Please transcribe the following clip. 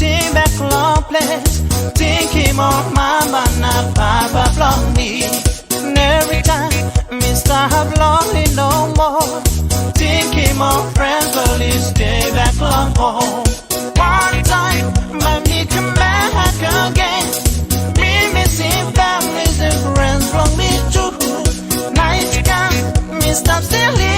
Stay back long place. Thinking of mama, not papa, long me. And every time me start lonely no more. Thinking of friends, please stay back long home. One time, but me come back again. Me missing families and friends from me too. Night come, me stop still.